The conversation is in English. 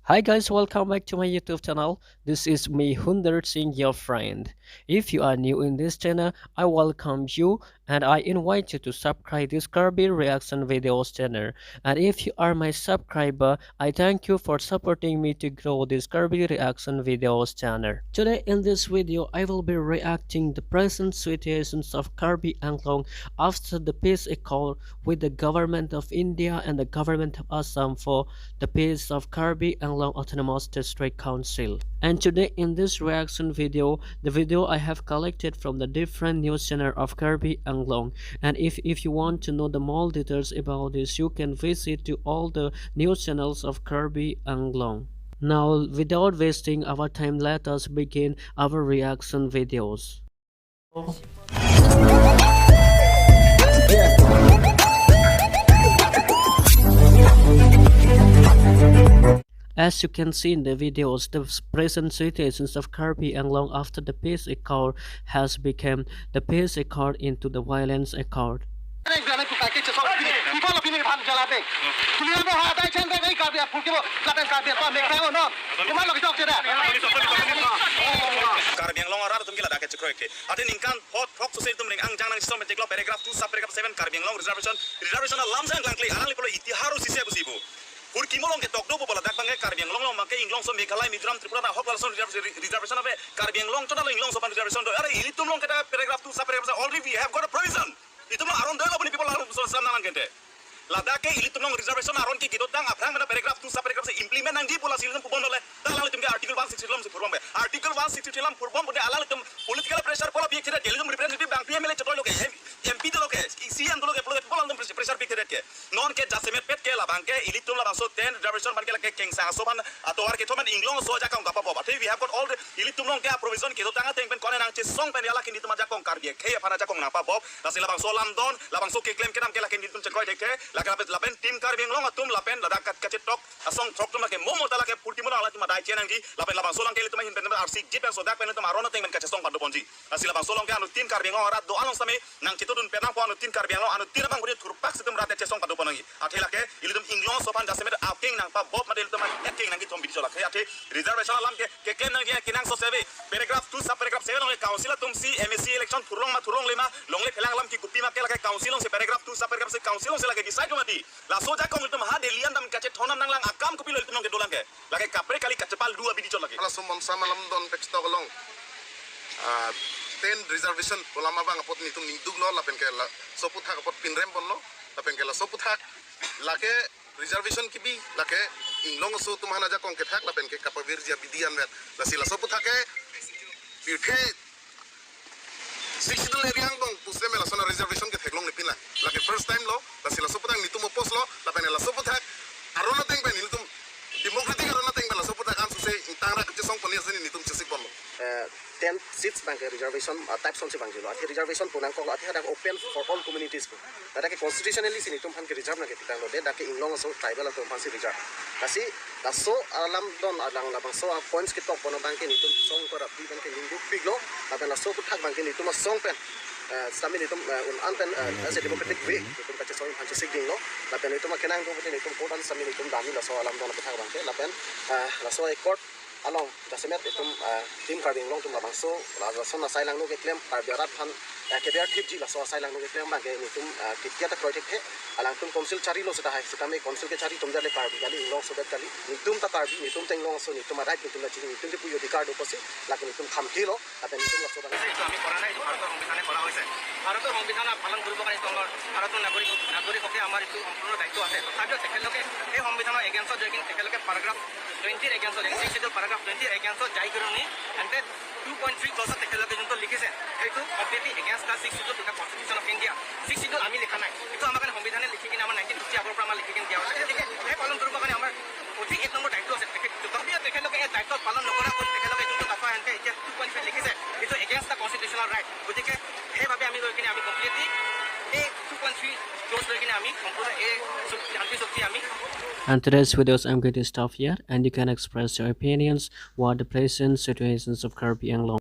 Hi guys, welcome back to my YouTube channel. This is me Hunder Singh, your friend. If you are new in this channel, I welcome you and I invite you to subscribe this Kirby reaction videos channel. And if you are my subscriber, I thank you for supporting me to grow this Kirby reaction videos channel. Today in this video, I will be reacting the present situations of Kirby Anglong after the peace accord with the government of India and the government of Assam for the peace of Kirby Anglong Autonomous District Council. And today in this reaction video, the video I have collected from the different news channel of Kirby Anglong. And if you want to know the more details about this, you can visit to all the news channels of Kirby Anglong. Now, without wasting our time, let us begin our reaction videos. As you can see in the videos, the present situations of Kirby Anglong after the peace accord has become the peace accord into the violence accord. Karbi ang long arar tum gila daket chikro ke atin ingkan hot hok so tum ring ang jangnang sistem teklo paragraph 2 sub paragraph 7 karbi ang long reservation alam sang langkli arang li polo itiharu sise busibu pur kimolong ke tokdo bola dak bangai karbi ang long make inglong so meghalai mizoram tripura na hok lason reservation ave karbi ang long total inglong so pan reservation do are ili tum long ke paragraph 2 sub paragraph already we have got a provision itum aron do lo people aron so sam nang gente Ladake ili tumong reservation aron ki kidot dang aprang mana paragraph 2 sa paragraph se implement nang di pula silum pubon ole dalal tum article 160 lam se purbom be article 160 lam purbom bode alal tum political pressure pola bi kira delum representative bank PML chotoi loke MP to loke CM to loke pola tum pressure bi kira ke non ke jasemet pet ke la banke ili tum la bangso 10 reservation ban ke la ke keng sa so ban atowar ke thoman inglong so ja kang gapa boba we have got all the ili tum long ke provision ke dot dang teng pen kone nang che song pen ala kin di tum ja kong kar bi ke ya phana ja kong na pa bob la sila bangso lam don la bangso ke claim ke nam ke la kin di tum chekoi de ke lapen tim Karbi Anglong atum lapen ladak kacet tok asong trok tum lake momo tala ke pulti mola lati madai chenang di lapen labang solang ke litum hin pen arsik jip so dak pen tum arona teng men kacet song padu ponji asila bang solong ke anu tim Karbi Anglong arat do along same nang citudun penang po anu tim Karbi Anglong anu tira bang budi turpak situm rate cesong padu ponangi athela ke ilitum inglong sopan jasemet apking nang pa bob madel tum yaking nang ki tom bidiso lake ate reservation alam ke ken nang kinang so sebe paragraph 2 sub paragraph 7 ong council tum si MSC election turong ma turong lima longle pelang lam ki kupi ma ke lake council ong se paragraph 2 sub paragraph 6 council ong se lake decide mati la soja kong itu mah delian dam kace thonam nang lang akam kupilo itu nong ke dolang ke lage kapre kali kacepal dua bidi chol lage ala sumon samalam don peksto golong 10 reservation ulama bang apot nitum ningdug lo lapen ke la soputhak apot pinrem bon lo lapen ke la soputhak lake reservation kibi lake inglong so tumhana ja kong ke thak lapen ke kapavir ja bidian vet la sila soputhak ke bithe Sixty area ang bang pusle mela sona reservation ke theklong nipin la lake first time lo la sila soputhak nitum opos lo lapen la soputhak arona teng ben nitum democratic arona teng ben la soputhak an suse tangra ke song poni asini nitum chesik bon lo 10 seats bang reservation types on se bang jilo ati reservation punang ko ati ada open for all communities ko ada ke constitutionally sini tum han ke reserve na ke tikang lo de da ke inglong so tribal to pan si reserve kasi so alam don alang labang so points ke tok bono bang ke nitum song ko rapi bang ke lindu piglo aben la so puthak bang ke nitum song pen sami nitum un anpen as a democratic way nitum kache so han se sigding lo lapen nitum kenang ko bote nitum ko dan sami nitum dami la so alam don puthak bang ke lapen la so court along jasemet itum tim Karbi Anglong tum labang so la so na sai lang no ke claim karbiarat phan ke biar tip ji la so sai lang no ke claim bang ke nitum kitya ta project he alang tum council chari lo sita hai sita me council ke chari tum jale Karbi gali Anglong so bet gali nitum ta Karbi nitum teng long so nitum right nitum la chi nitum te puyo dikar do posi lakin nitum kham khilo apen nitum la so bang আমি কৰা নাই ভাৰতৰ সংবিধানে কৰা হৈছে ভাৰতৰ সংবিধান পালন কৰিব কাৰণে তোমাৰ ভাৰতৰ নাগৰিককে আমাৰ এইটো সম্পূৰ্ণ দায়িত্ব আছে তথাপিও তেখেতলোকে এই সংবিধানৰ এগেইনষ্টত যদি তেখেতলোকে paragraph 20 এগেইনষ্টত 6 paragraph 20 এগেইনষ্টত যাই কৰি এণ্ড 2.3 ক্লজত তেখেতলোকে যোনটো লিখিছে সেইটো কমপ্লিটলি এগেইনষ্ট দা 6 শিডিউল দুটা কনষ্টিটিউশ্যন অফ ইণ্ডিয়া 6 শিডিউল আমি লিখা নাই এইটো আমাৰ কাৰণে সংবিধানে লিখি কিনে আমাৰ 1950 আগৰ পৰা আমাৰ লিখি কিনে দিয়া হৈছে গতিকে সেই পালন কৰিবৰ কাৰণে আমাৰ অধিক 1 নম্বৰ দায়িত্ব আছে তথাপিও তেখেতলোকে এই দায়িত্ব পালন নকৰাকৈ তেখেতলোকে যোনটো দফা এনকে এতিয়া 2.3 লিখিছে এইটো এগেইনষ্ট দা কনষ্টিটিউশ্যনেল ৰাইট গতিকে সেইবাবে আমি লৈ কিনে আমি কমপ্লিটলি এই 2.3 ক্লজ লৈ কিনে আমি সম্পূৰ্ণ এই শান্তি চুক্তি আমি And today's videos I'm going to stop here and you can express your opinions what the present situations of Kirby Anglong.